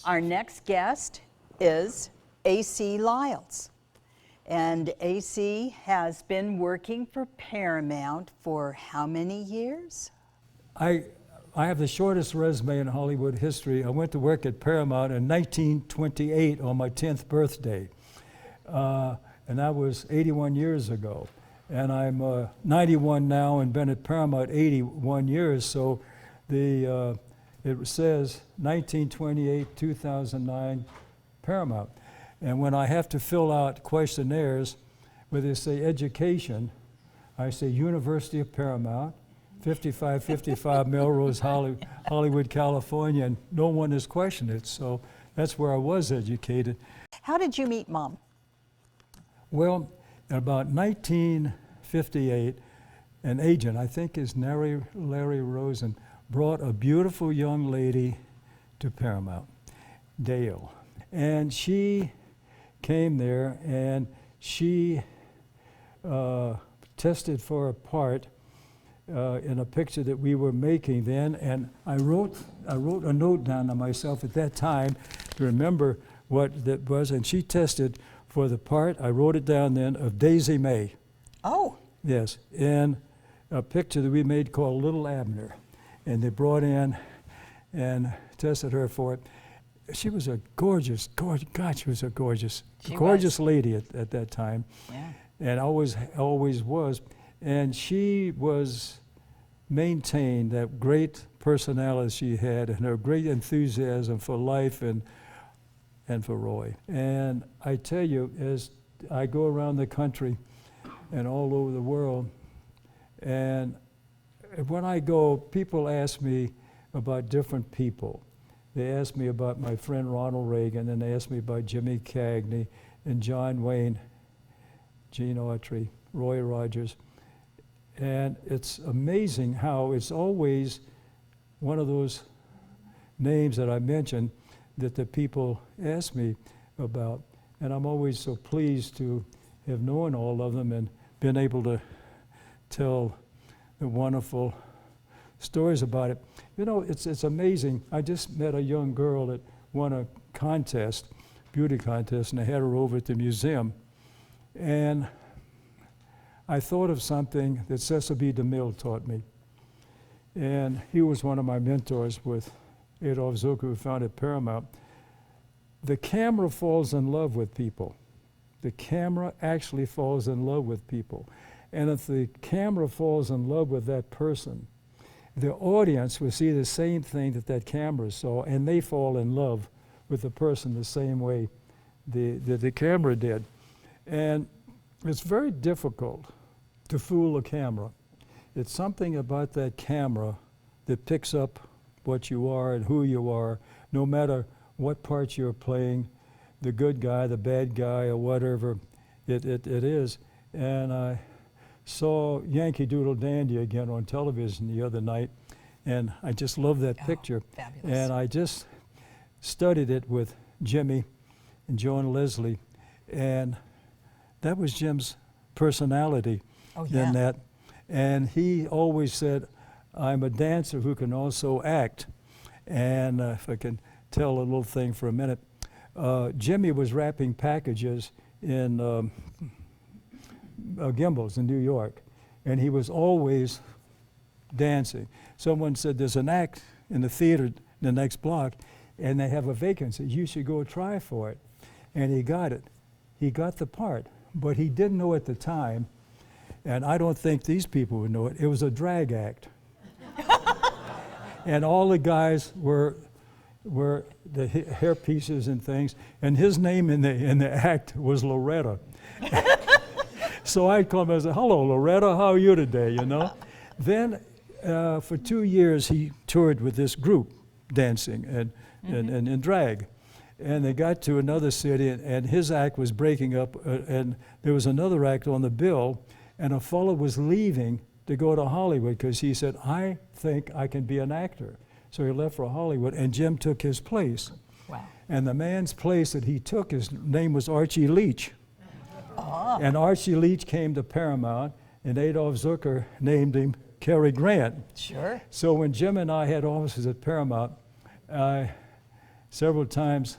Our next guest is A.C. Lyles. And A.C. has been working for Paramount for how many years? I have the shortest resume in Hollywood history. I went to work at Paramount in 1928 on my 10th birthday. And that was 81 years ago. And I'm 91 now and been at Paramount 81 years. So it says 1928, 2009, Paramount. And when I have to fill out questionnaires where they say education, I say University of Paramount, 5555 Melrose, Hollywood, California, and no one has questioned it. So that's where I was educated. How did you meet Mom? Well, in about 1958, an agent, I think is Larry Rosen, brought a beautiful young lady to Paramount, Dale. And she came there and she tested for a part in a picture that we were making then, and I wrote a note down to myself at that time to remember what that was, and she tested for the part, I wrote it down then, of Daisy May. Oh. Yes, in a picture that we made called Little Abner. And they brought in and tested her for it. She was a gorgeous, God, she was a gorgeous lady at that time. Yeah. And always was. And she maintained that great personality she had and her great enthusiasm for life and for Roy. And I tell you, as I go around the country and all over the world, and when I go, people ask me about different people. They ask me about my friend Ronald Reagan, and they ask me about Jimmy Cagney and John Wayne, Gene Autry, Roy Rogers. And it's amazing how it's always one of those names that I mentioned that the people ask me about. And I'm always so pleased to have known all of them and been able to tell the wonderful stories about it. You know, it's amazing. I just met a young girl that won a contest, beauty contest, and I had her over at the museum. And I thought of something that Cecil B. DeMille taught me. And he was one of my mentors with Adolph Zucker, who founded Paramount. The camera falls in love with people. The camera actually falls in love with people. And if the camera falls in love with that person, the audience will see the same thing that camera saw, and they fall in love with the person the same way the camera did. And it's very difficult to fool a camera. It's something about that camera that picks up what you are and who you are, no matter what part you're playing, the good guy, the bad guy, or whatever it is. And I saw Yankee Doodle Dandy again on television the other night, and I just love that picture. Fabulous. And I just studied it with Jimmy and Joan Leslie, and that was Jim's personality in that. And he always said, I'm a dancer who can also act. And if I can tell a little thing for a minute, Jimmy was wrapping packages in Gimbel's in New York, and he was always dancing. Someone said, there's an act in the theater the next block, and they have a vacancy. You should go try for it. And he got it. He got the part, but he didn't know at the time, and I don't think these people would know it. It was a drag act. And all the guys were the hair pieces and things, and his name in the act was Loretta. So I'd come and say, hello, Loretta, how are you today, you know? Then for 2 years, he toured with this group, dancing and drag. And they got to another city, and his act was breaking up, and there was another act on the bill, and a fellow was leaving to go to Hollywood because he said, I think I can be an actor. So he left for Hollywood, and Jim took his place. Wow. And the man's place that he took, his name was Archie Leach. Oh. And Archie Leach came to Paramount, and Adolph Zucker named him Cary Grant. Sure. So when Jim and I had offices at Paramount, I several times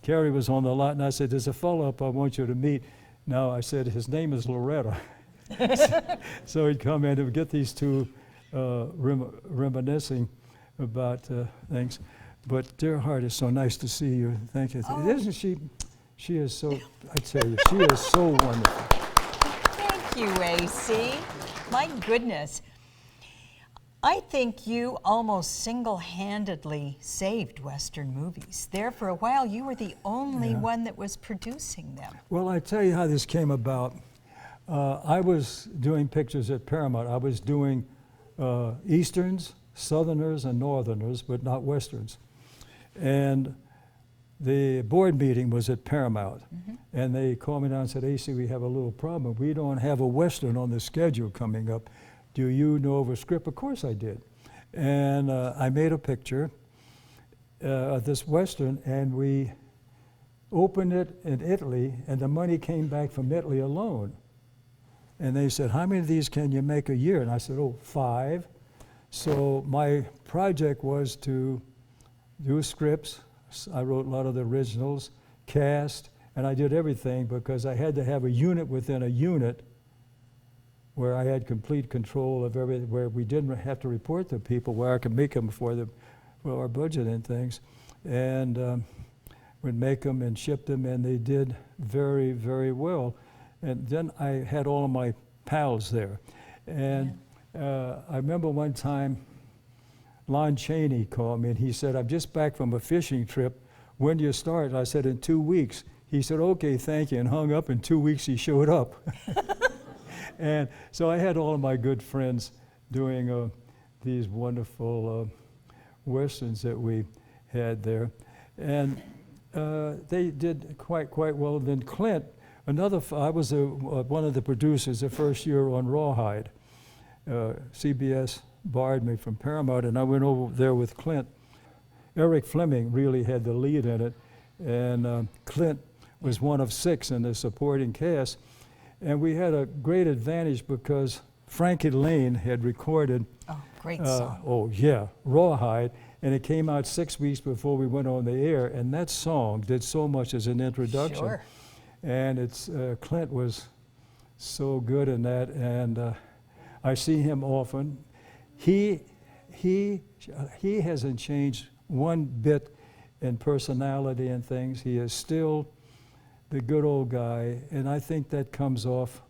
Carrie was on the lot, and I said, there's a fellow up I want you to meet. Now, I said, his name is Loretta. So he'd come in and get these two reminiscing about things. But dear heart, it's so nice to see you. Thank you. Oh. Isn't she? She is so, I tell you, she is so wonderful. Thank you, AC. My goodness. I think you almost single-handedly saved Western movies. There for a while, you were the only one that was producing them. Well, I tell you how this came about. I was doing pictures at Paramount. I was doing Easterns, Southerners, and Northerners, but not Westerns. And the board meeting was at Paramount. And they called me down and said, AC, we have a little problem. We don't have a Western on the schedule coming up. Do you know of a script? Of course I did. And I made a picture of this Western, and we opened it in Italy, and the money came back from Italy alone. And they said, how many of these can you make a year? And I said, 5. So my project was to do scripts. I wrote a lot of the originals, cast, and I did everything because I had to have a unit within a unit where I had complete control of everything, where we didn't have to report to people, where I could make them for our budget and things. And would make them and ship them, and they did very, very well. And then I had all of my pals there. And I remember one time, Lon Chaney called me, and he said, I'm just back from a fishing trip. When do you start? And I said, in 2 weeks. He said, okay, thank you, and hung up. In 2 weeks, he showed up. And so I had all of my good friends doing these wonderful Westerns that we had there. And they did quite well. And then Clint, I was one of the producers the first year on Rawhide. CBS barred me from Paramount, and I went over there with Clint. Eric Fleming really had the lead in it, and Clint was one of 6 in the supporting cast. And we had a great advantage because Frankie Lane had recorded great song. Rawhide, and it came out 6 weeks before we went on the air, and that song did so much as an introduction. Sure. And it's Clint was so good in that, and I see him often. He hasn't changed one bit in personality and things. He is still the good old guy, and I think that comes off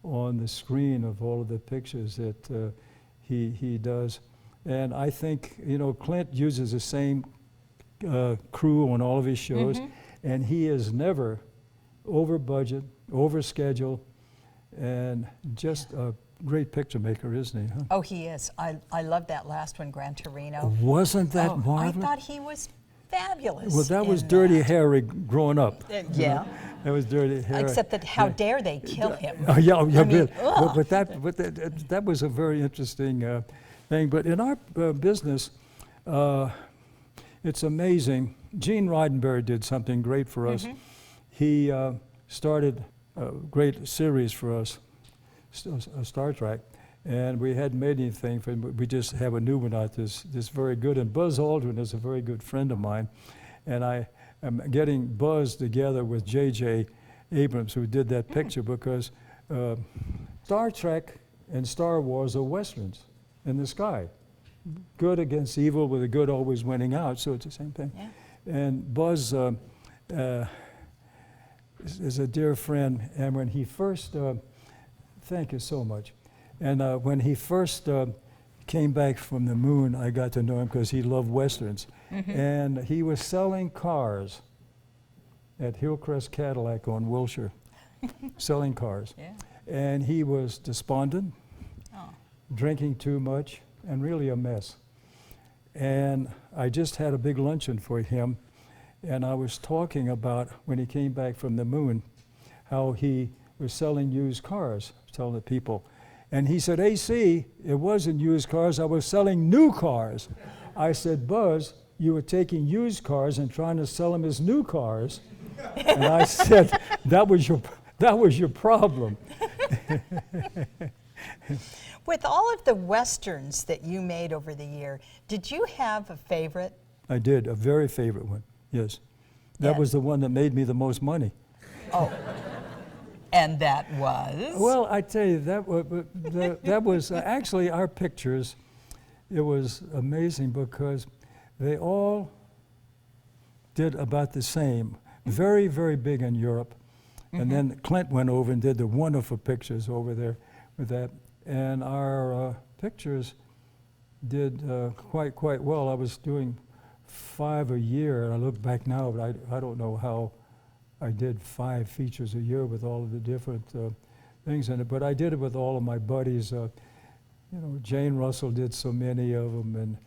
on the screen of all of the pictures that he does. And I think, Clint uses the same crew on all of his shows, and he is never over budget, over schedule, and just a great picture maker, isn't he? Huh? Oh, he is. I love that last one, Gran Torino. Wasn't that marvelous? I thought he was fabulous. Well, that was Dirty Harry growing up. Yeah. That was Dirty Harry. Except that how dare they kill him? Oh, yeah, I mean, really. But that was a very interesting thing. But in our business, it's amazing. Gene Roddenberry did something great for us. He started a great series for us, Star Trek, and we hadn't made anything for him. We just have a new one out this very good. And Buzz Aldrin is a very good friend of mine, and I am getting Buzz together with J.J. Abrams, who did that picture, because Star Trek and Star Wars are Westerns in the sky. Good against evil, with the good always winning out, so it's the same thing. Yeah. And Buzz is a dear friend, and when he first, thank you so much, and when he first came back from the moon, I got to know him because he loved Westerns. And he was selling cars at Hillcrest Cadillac on Wilshire, selling cars. Yeah. And he was despondent, drinking too much, and really a mess. And I just had a big luncheon for him, and I was talking about when he came back from the moon, how he was selling used cars, telling the people. And he said, AC, it wasn't used cars, I was selling new cars. I said, Buzz, you were taking used cars and trying to sell them as new cars. And I said, that was your problem. With all of the Westerns that you made over the year, did you have a favorite? I did, a very favorite one. Yes. That And- was the one that made me the most money. Oh, and that was? Well, I tell you, that was actually our pictures. It was amazing because they all did about the same. Very, very big in Europe. And then Clint went over and did the wonderful pictures over there with that. And our pictures did quite well. I was doing 5 a year, and I look back now, but I don't know how I did 5 features a year with all of the different things in it. But I did it with all of my buddies. You know, Jane Russell did so many of them, and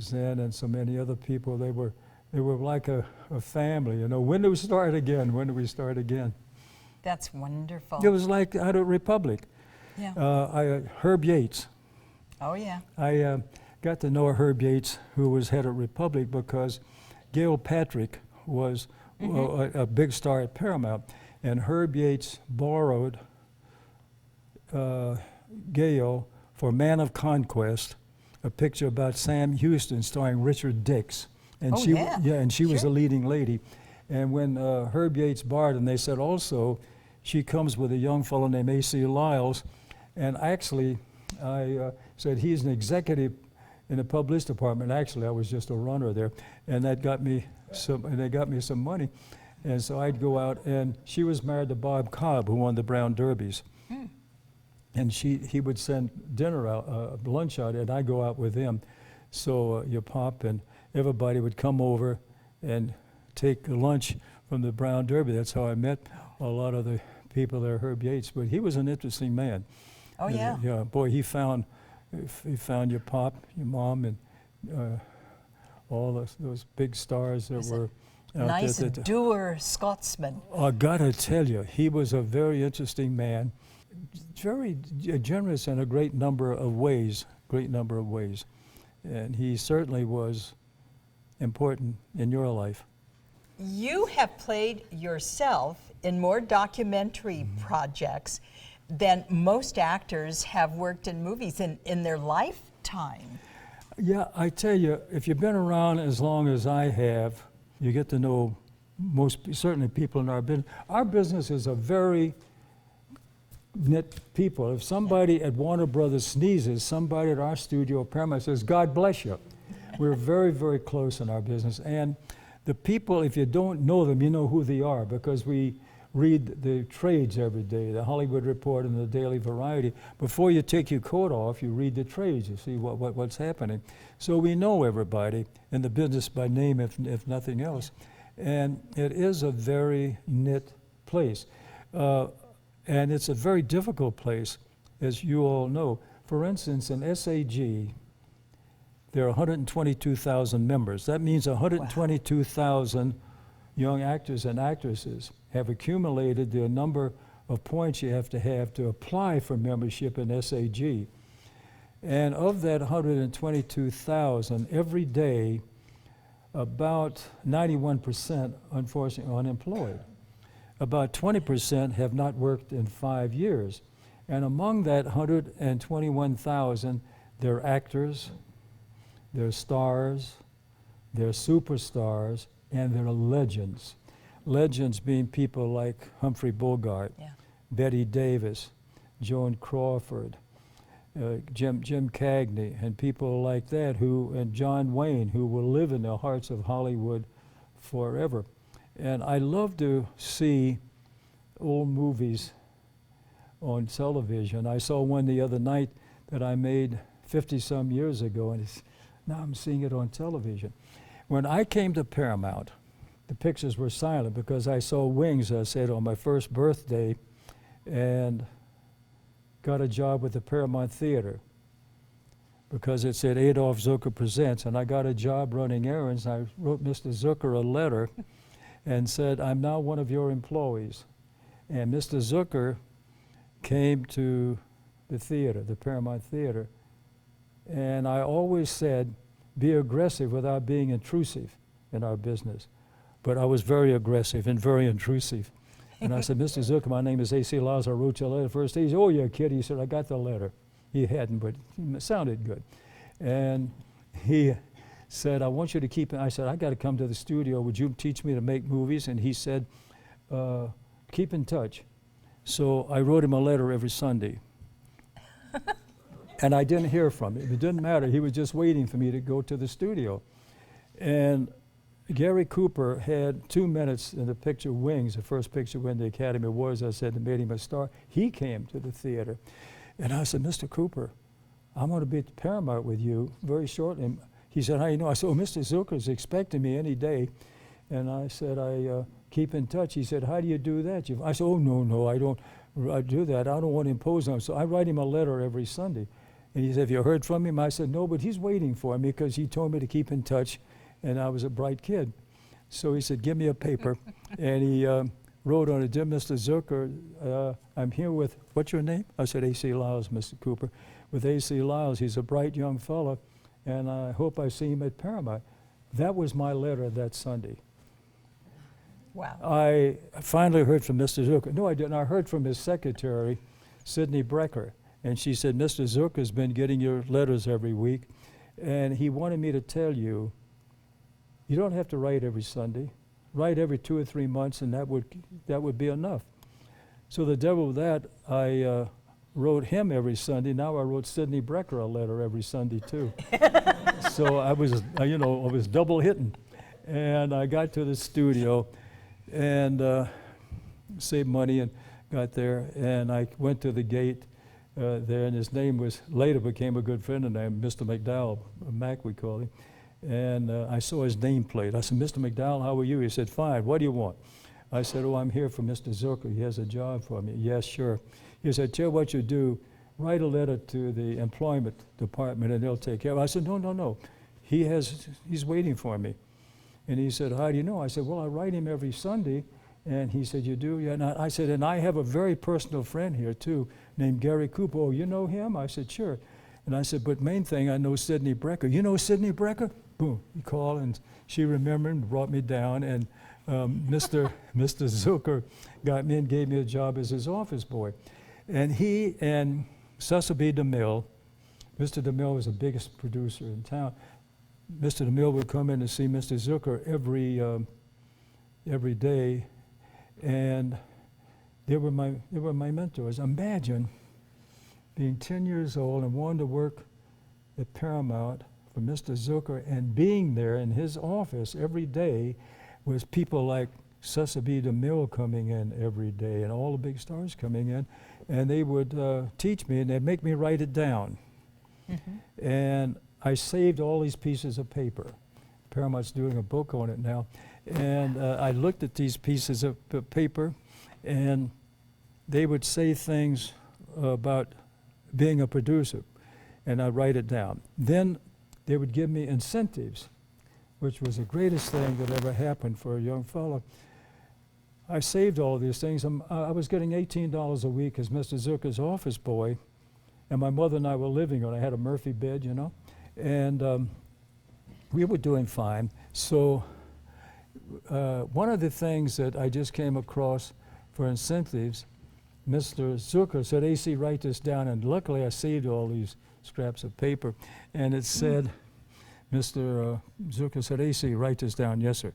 Zen and so many other people. They were like a family. You know, when do we start again? When do we start again? That's wonderful. It was like out of Republic. Yeah. Herb Yates. Oh, yeah. I got to know Herb Yates, who was head of Republic, because Gail Patrick was a big star at Paramount. And Herb Yates borrowed Gail for Man of Conquest, a picture about Sam Houston starring Richard Dix. And Oh, she, yeah. and she was Sure. the leading lady. And when Herb Yates borrowed, and they said also, she comes with a young fellow named A.C. Lyles. And actually, I said, he's an executive in the publicity department. Actually, I was just a runner there. And that got me they got me some money. And so I'd go out, and she was married to Bob Cobb, who won the Brown Derbies. And he would send dinner out, lunch out, and I'd go out with him. So your pop and everybody would come over and take lunch from the Brown Derby. That's how I met a lot of the people there, Herb Yates. But he was an interesting man. Oh, yeah. Yeah, boy, he found your pop, your mom, and all those big stars that He's a were out Nice there. that- doer Scotsman. I gotta tell you, he was a very interesting man, very generous in a great number of ways, and he certainly was important in your life. You have played yourself in more documentary projects than most actors have worked in movies in their lifetime. Yeah, I tell you, if you've been around as long as I have, you get to know certainly people in our business. Our business is a very knit people. If somebody at Warner Brothers sneezes, somebody at our studio at Paramount says, God bless you. We're very, very close in our business. And the people, if you don't know them, you know who they are, because we read the trades every day, the Hollywood Report and the Daily Variety. Before you take your coat off, you read the trades, you see what's happening. So we know everybody in the business by name, if nothing else. And it is a very knit place. And it's a very difficult place, as you all know. For instance, in SAG, there are 122,000 members. That means 122,000 young actors and actresses have accumulated the number of points you have to apply for membership in SAG. And of that 122,000, every day, about 91% unfortunately unemployed. About 20% have not worked in 5 years. And among that 121,000, they're actors, they're stars, they're superstars, and they're legends. Legends being people like Humphrey Bogart, Betty Davis, Joan Crawford, Jim Cagney, and people like that, and John Wayne, who will live in the hearts of Hollywood forever. And I love to see old movies on television. I saw one the other night that I made 50-some years ago, and now I'm seeing it on television. When I came to Paramount, the pictures were silent because I saw Wings, I said, on my first birthday, and got a job with the Paramount Theater because it said Adolph Zucker Presents, and I got a job running errands. I wrote Mr. Zucker a letter and said, I'm now one of your employees. And Mr. Zucker came to the theater, the Paramount Theater, and I always said, be aggressive without being intrusive in our business. But I was very aggressive and very intrusive. And I said, Mr. Zucker, my name is A.C. Lyles. I wrote you a letter first. He said, oh, yeah, kid. He said, I got the letter. He hadn't, but it sounded good. And he said, I want you to keep, I said, I got to come to the studio. Would you teach me to make movies? And he said, keep in touch. So I wrote him a letter every Sunday. And I didn't hear from him. It didn't matter. He was just waiting for me to go to the studio. And Gary Cooper had 2 minutes in the picture Wings, the first picture win the Academy Awards. I said, that made him a star. He came to the theater. And I said, Mr. Cooper, I'm going to be at Paramount with you very shortly. And he said, how do you know? I said, oh, Mr. Zucker's expecting me any day. And I said, I keep in touch. He said, how do you do that? I said, oh, no, I don't do that. I don't want to impose on him. So I write him a letter every Sunday. And he said, have you heard from him? I said, no, but he's waiting for me because he told me to keep in touch, and I was a bright kid. So he said, give me a paper. And he wrote on it, dear Mr. Zucker, I'm here with, what's your name? I said, A.C. Lyles, Mr. Cooper. With A.C. Lyles, he's a bright young fellow, and I hope I see him at Paramount. That was my letter that Sunday. Wow. I finally heard from Mr. Zucker. No, I didn't. I heard from his secretary, Sidney Brecker. And she said, Mr. Zucker's been getting your letters every week, and he wanted me to tell you, you don't have to write every Sunday. Write every 2 or 3 months, and that would be enough. So the devil with that, I wrote him every Sunday. Now I wrote Sidney Brecker a letter every Sunday, too. So I was, I was double hitting. And I got to the studio and saved money and got there, and I went to the gate there, and his name was, later became a good friend of mine, Mr. McDowell, Mac we call him. And I saw his nameplate. I said, Mr. McDowell, how are you? He said, fine, what do you want? I said, oh, I'm here for Mr. Zucker. He has a job for me. Yes, sure. He said, tell what you do, write a letter to the employment department and they'll take care of it. I said, no. He's waiting for me. And he said, how do you know? I said, well, I write him every Sunday. And he said, you do? Yeah. And I said, and I have a very personal friend here, too, named Gary Cooper. Oh, you know him? I said, sure. And I said, but main thing, I know Sidney Brecker. You know Sidney Brecker? Boom, he called, and she remembered and brought me down. And Mr. Zucker got me and gave me a job as his office boy. And he and Cecil B. DeMille, Mr. DeMille was the biggest producer in town. Mr. DeMille would come in to see Mr. Zucker every day, and they were my mentors. Imagine being 10 years old and wanting to work at Paramount for Mr. Zucker, and being there in his office every day with people like Cecil B. DeMille coming in every day and all the big stars coming in, and they would teach me and they'd make me write it down. Mm-hmm. And I saved all these pieces of paper. Paramount's doing a book on it now. And I looked at these pieces of paper, and they would say things about being a producer, and I'd write it down. Then they would give me incentives, which was the greatest thing that ever happened for a young fellow. I saved all these things. I was getting $18 a week as Mr. Zucker's office boy, and my mother and I were living on, I had a Murphy bed, and we were doing fine. So one of the things that I just came across for incentives, Mr. Zucker said, AC, write this down, and luckily I saved all these scraps of paper, and it said, Mr. Zucker said, AC, write this down. Yes, sir.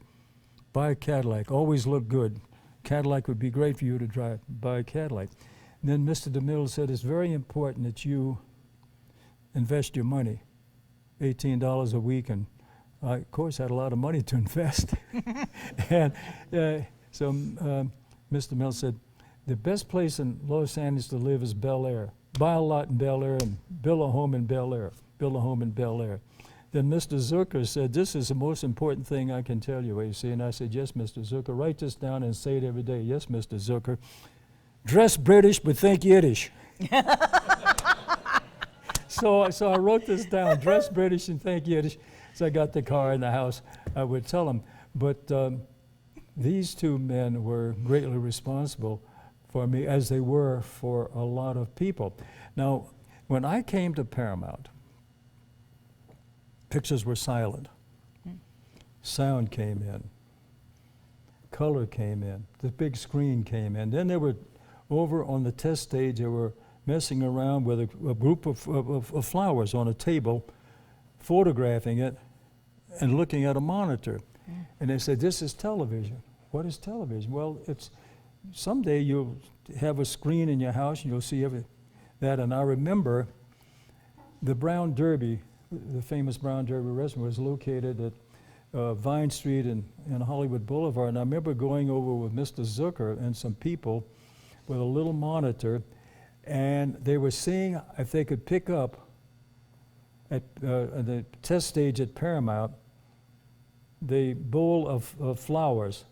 Buy a Cadillac, always look good. Cadillac would be great for you to drive. Buy a Cadillac. And then Mr. DeMille said, it's very important that you invest your money, $18 a week, and I, of course, had a lot of money to invest. And so Mr. DeMille said, the best place in Los Angeles to live is Bel Air. Buy a lot in Bel Air and build a home in Bel Air. Build a home in Bel Air. Then Mr. Zucker said, this is the most important thing I can tell you, AC. And I said, yes, Mr. Zucker, write this down and say it every day. Yes, Mr. Zucker. Dress British, but think Yiddish. So I wrote this down, dress British and think Yiddish. So I got the car in the house, I would tell them. But these two men were greatly responsible for me, as they were for a lot of people. Now, when I came to Paramount, pictures were silent. Sound came in. Color came in. The big screen came in. Then they were over on the test stage, they were messing around with a group of flowers on a table, photographing it, and looking at a monitor. And they said, this is television. What is television? Well, it's someday you'll have a screen in your house and you'll see that. And I remember the Brown Derby, the famous Brown Derby restaurant, was located at Vine Street and Hollywood Boulevard. And I remember going over with Mr. Zucker and some people with a little monitor, and they were seeing if they could pick up at the test stage at Paramount the bowl of flowers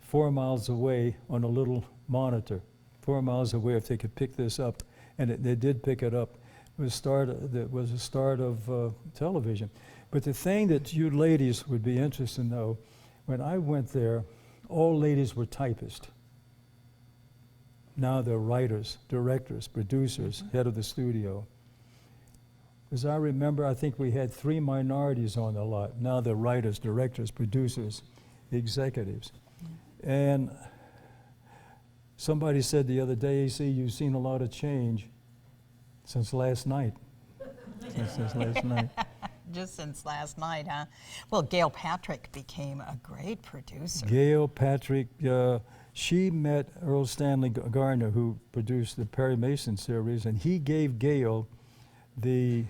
4 miles away on a little monitor, 4 miles away, if they could pick this up. And they did pick it up. It was the start of television. But the thing that you ladies would be interested to know, when I went there, all ladies were typists. Now they're writers, directors, producers, head of the studio. As I remember, I think we had 3 minorities on the lot. Now they're writers, directors, producers, executives. And somebody said the other day, AC, you've seen a lot of change since last night. Since last night. Just since last night, huh? Well, Gail Patrick became a great producer. Gail Patrick, she met Earl Stanley Gardner, who produced the Perry Mason series, and he gave Gail the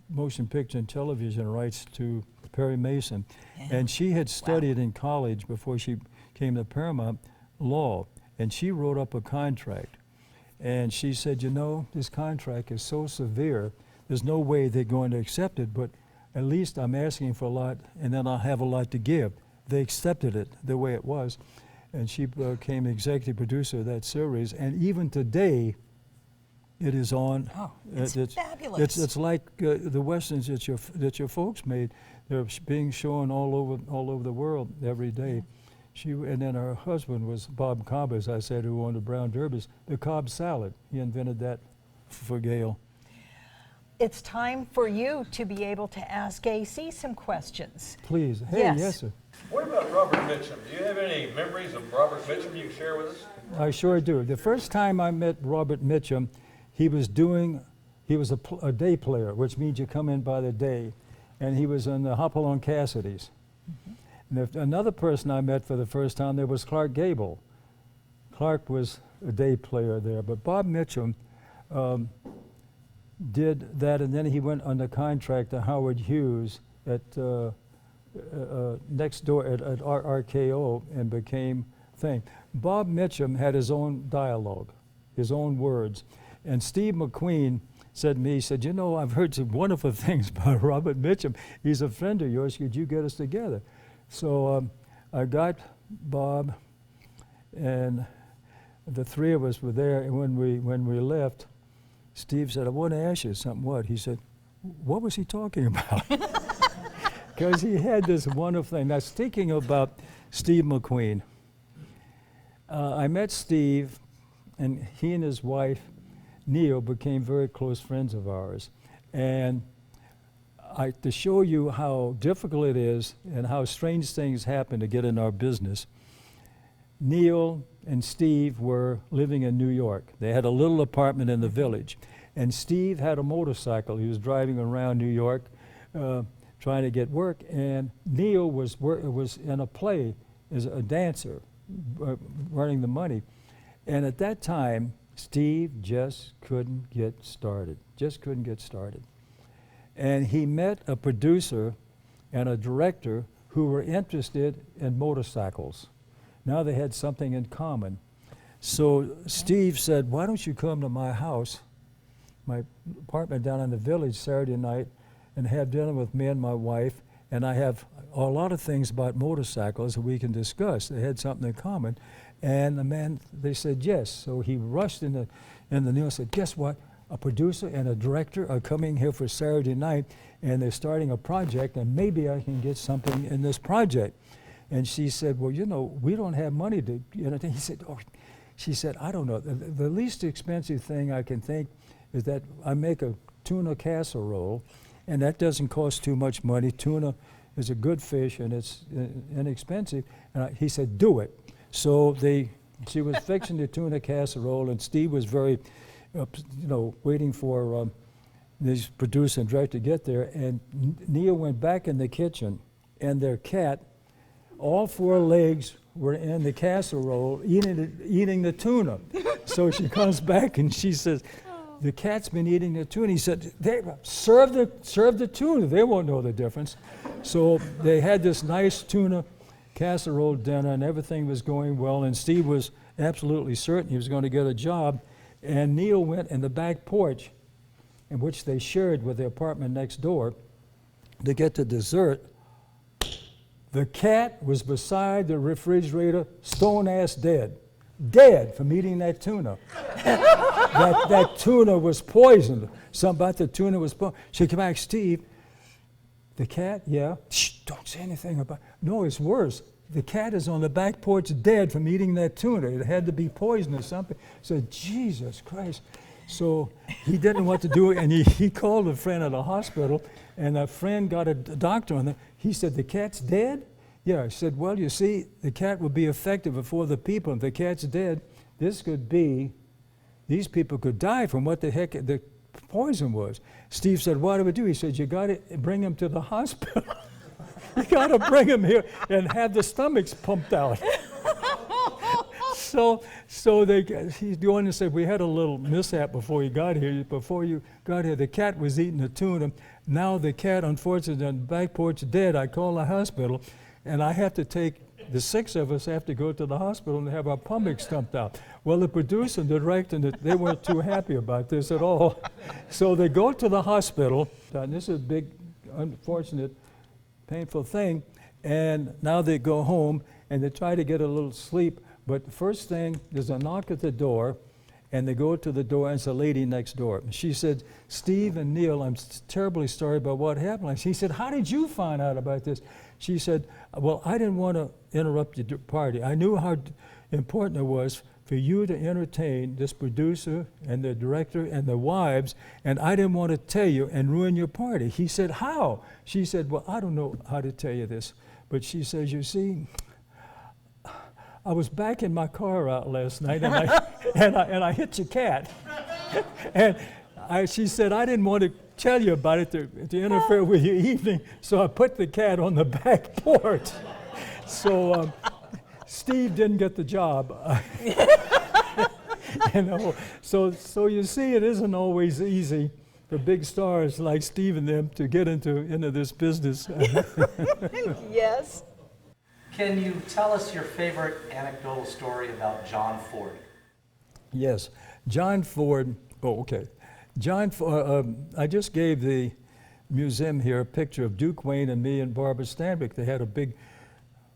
motion picture and television rights to Perry Mason. Yeah. And she had studied in college before she came to Paramount law, and she wrote up a contract. And she said, you know, this contract is so severe, there's no way they're going to accept it, but at least I'm asking for a lot, and then I'll have a lot to give. They accepted it the way it was, and she became executive producer of that series. And even today, it is on. Oh, it's fabulous. It's like the westerns that your folks made. They're being shown all over the world every day. And then her husband was Bob Cobb, as I said, who owned the Brown Derbys. The Cobb salad, he invented that for Gail. It's time for you to be able to ask AC some questions. Please. Hey, yes sir. What about Robert Mitchum? Do you have any memories of Robert Mitchum you can share with us? I sure do. The first time I met Robert Mitchum, he was a day player, which means you come in by the day. And he was in the Hopalong Cassidy's. And another person I met for the first time there was Clark Gable. Clark was a day player there, but Bob Mitchum did that, and then he went under contract to Howard Hughes at next door at RKO and became thing. Bob Mitchum had his own dialogue, his own words, and Steve McQueen said to me, he said, you know, I've heard some wonderful things about Robert Mitchum. He's a friend of yours. Could you get us together? So I got Bob, and the 3 of us were there. And when we left, Steve said, I want to ask you something. What? He said, what was he talking about? Because he had this wonderful thing. Now, speaking about Steve McQueen, I met Steve, and he and his wife, Neil, became very close friends of ours. And to show you how difficult it is and how strange things happen to get in our business, Neil and Steve were living in New York. They had a little apartment in the Village. And Steve had a motorcycle. He was driving around New York trying to get work. And Neil was in a play as a dancer, running the money. And at that time, Steve just couldn't get started, And he met a producer and a director who were interested in motorcycles. Now they had something in common. So Steve said, why don't you come to my house, my apartment down in the Village, Saturday night, and have dinner with me and my wife, and I have a lot of things about motorcycles that we can discuss. They had something in common. And the man, they said yes. So he rushed in the news and said, guess what? A producer and a director are coming here for Saturday night, and they're starting a project, and maybe I can get something in this project. And she said, well, you know, we don't have money to, you know. He said, oh, she said, I don't know. The least expensive thing I can think is that I make a tuna casserole, and that doesn't cost too much money. Tuna is a good fish, and it's inexpensive. And he said, do it. So she was fixing the tuna casserole, and Steve was very, waiting for This producer and director get there, and Neil went back in the kitchen, and their cat, all four legs were in the casserole eating the tuna. So she comes back and she says, the cat's been eating the tuna. He said, serve the tuna. They won't know the difference. So they had this nice tuna casserole dinner, and everything was going well, and Steve was absolutely certain he was going to get a job. And Neil went in the back porch, in which they shared with the apartment next door, to get the dessert. The cat was beside the refrigerator, stone-ass dead. Dead from eating that tuna. that tuna was poisoned. Something about the tuna was poisoned. She came back, Steve, the cat, yeah. Shh, don't say anything about it. No, it's worse. The cat is on the back porch dead from eating that tuna. It had to be poison or something. I said, Jesus Christ. So he didn't know what to do, and he called a friend at the hospital, and a friend got a doctor on it. He said, the cat's dead? Yeah, I said, well, you see, the cat would be effective before the people. If the cat's dead, these people could die from what the heck the poison was. Steve said, what do we do? He said, you got to bring him to the hospital. You got to bring him here and have the stomachs pumped out. So he's going to say, we had a little mishap before you got here. Before you got here, the cat was eating the tuna. Now the cat, unfortunately, on the back porch dead. I called the hospital, and I have to take, the six of us have to go to the hospital and have our stomachs stumped out. Well, the producer and the director, they weren't too happy about this at all. So they go to the hospital, and this is a big, unfortunate, painful thing, and now they go home, and they try to get a little sleep. But the first thing, there's a knock at the door, and they go to the door, and it's a lady next door. She said, Steve and Neil, I'm terribly sorry about what happened. He said, how did you find out about this? She said, well, I didn't want to interrupt your party. I knew how important it was for you to entertain this producer and the director and the wives, and I didn't want to tell you and ruin your party. He said, how? She said, well, I don't know how to tell you this, but she says, you see, I was backing my car out last night, and I hit your cat. And she said, I didn't want to tell you about it to interfere with your evening, so I put the cat on the back porch. So Steve didn't get the job. So you see, it isn't always easy for big stars like Steve and them to get into this business. Yes. Can you tell us your favorite anecdotal story about John Ford? Yes, John Ford. Oh, okay. I just gave the museum here a picture of Duke Wayne and me and Barbara Stanwyck. They had a big,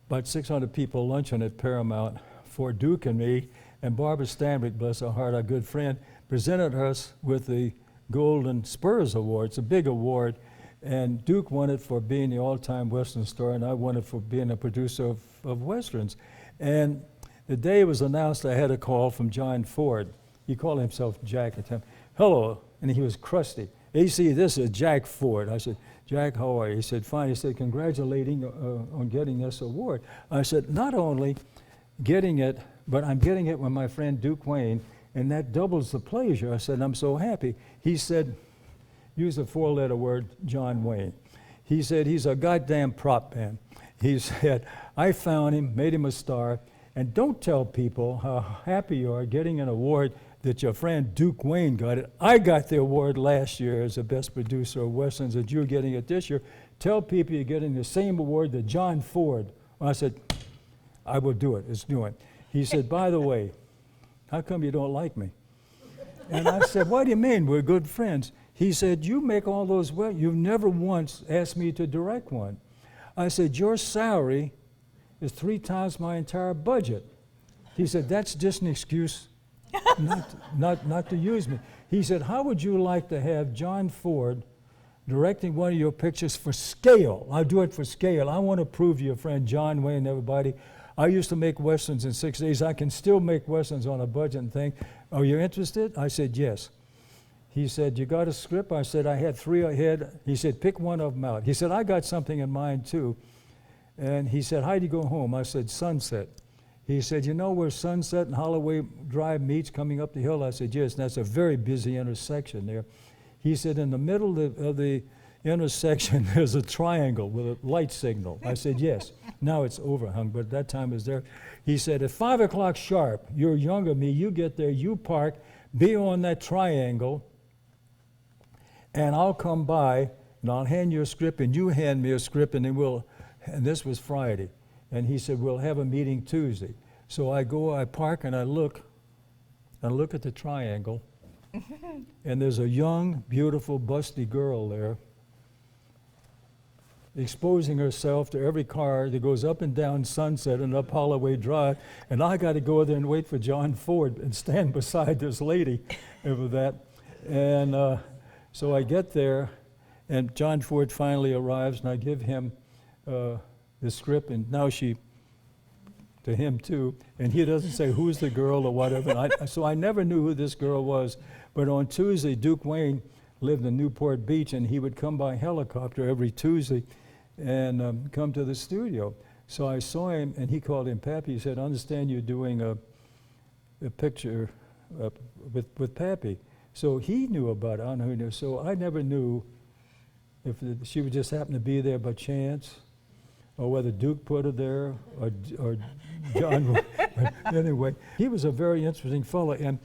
about 600 people luncheon at Paramount for Duke and me, and Barbara Stanwyck, bless her heart, our good friend, presented us with the Golden Spurs Award. It's a big award, and Duke won it for being the all-time Western star, and I won it for being a producer of Westerns. And the day it was announced, I had a call from John Ford. He called himself Jack at the time. Hello, and he was crusty. AC, this is Jack Ford. I said, Jack, how are you? He said, fine. He said, congratulating on getting this award. I said, not only getting it, but I'm getting it with my friend Duke Wayne, and that doubles the pleasure. I said, I'm so happy. He said, use a four-letter word, John Wayne. He said, he's a goddamn prop man. He said, I found him, made him a star, and don't tell people how happy you are getting an award that your friend Duke Wayne got it. I got the award last year as the best producer of Westerns, that you're getting it this year. Tell people you're getting the same award that John Ford. I said, I will do it. It's doing. He said, by the way, how come you don't like me? And I said, what do you mean? We're good friends. He said, you make all those well. You've never once asked me to direct one. I said, your salary is 3 times my entire budget. He said, that's just an excuse not to use me. He said, how would you like to have John Ford directing one of your pictures for scale? I'll do it for scale. I want to prove to your friend John Wayne and everybody, I used to make Westerns in 6 days. I can still make Westerns on a budget and thing. Are you interested? I said, yes. He said, you got a script? I said, I had 3 ahead. He said, pick one of them out. He said, I got something in mind too. And he said, how'd you go home? I said, Sunset. He said, you know where Sunset and Holloway Drive meets coming up the hill? I said, yes, and that's a very busy intersection there. He said, in the middle of the intersection, there's a triangle with a light signal. I said, yes. Now it's overhung, but at that time it was there. He said, at 5 o'clock sharp, you're younger than me, you get there, you park, be on that triangle, and I'll come by, and I'll hand you a script, and you hand me a script, and then and this was Friday. And he said, we'll have a meeting Tuesday. So I park, and I look at the triangle, and there's a young, beautiful, busty girl there, exposing herself to every car that goes up and down Sunset and up Holloway Drive, and I got to go there and wait for John Ford and stand beside this lady over that. And so I get there, and John Ford finally arrives, and I give him the script, and now she, to him too, and he doesn't say who's the girl or whatever. So I never knew who this girl was. But on Tuesday, Duke Wayne lived in Newport Beach, and he would come by helicopter every Tuesday and come to the studio. So I saw him, and he called him Pappy. He said, I understand you're doing a picture with Pappy. So he knew about it. I don't know who knew. So I never knew if she would just happen to be there by chance, or whether Duke put her there, or John. Anyway, he was a very interesting fellow, and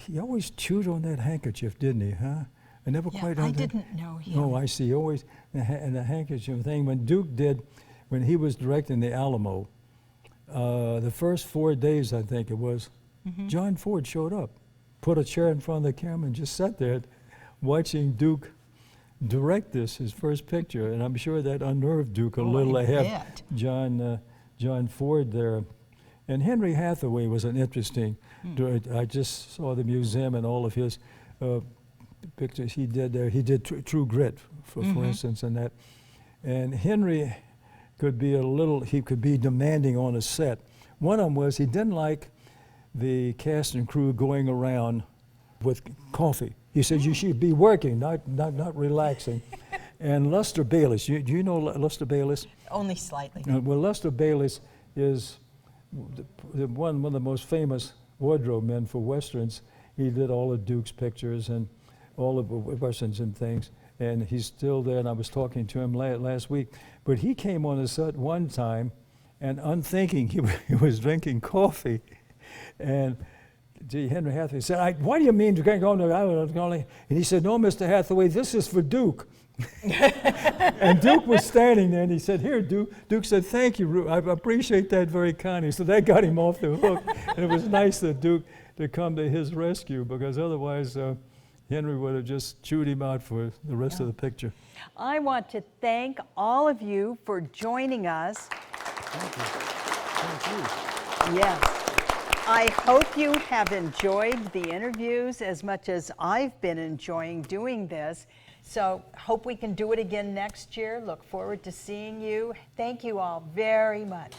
he always chewed on that handkerchief, didn't he, huh? I never quite I understood. didn't know him. Oh, I see. Always, and the handkerchief thing. When he was directing the Alamo, the first 4 days, I think it was, John Ford showed up, put a chair in front of the camera, and just sat there watching Duke direct his first picture. And I'm sure that unnerved Duke a little to have John Ford there. And Henry Hathaway was an interesting. I just saw the museum and all of his pictures he did there. He did True Grit, for instance, and that. And Henry could be demanding on a set. One of them was he didn't like the cast and crew going around with coffee. He said you should be working, not relaxing. And Lester Bayliss, do you know Lester Bayliss? Only slightly. Well, Lester Bayliss is one of the most famous wardrobe men for Westerns. He did all of Duke's pictures and all of the Westerns and things. And he's still there, and I was talking to him last week. But he came on the set one time, and unthinking, he was drinking coffee. And Henry Hathaway said, what do you mean you can't go on the island? And he said, no, Mr. Hathaway, this is for Duke. And Duke was standing there, and he said, here, Duke. Duke said, thank you, I appreciate that very kindly. So that got him off the hook. And it was nice that Duke to come to his rescue, because otherwise Henry would have just chewed him out for the rest of the picture. I want to thank all of you for joining us. Thank you. Thank you. Yes. I hope you have enjoyed the interviews as much as I've been enjoying doing this. So hope we can do it again next year. Look forward to seeing you. Thank you all very much.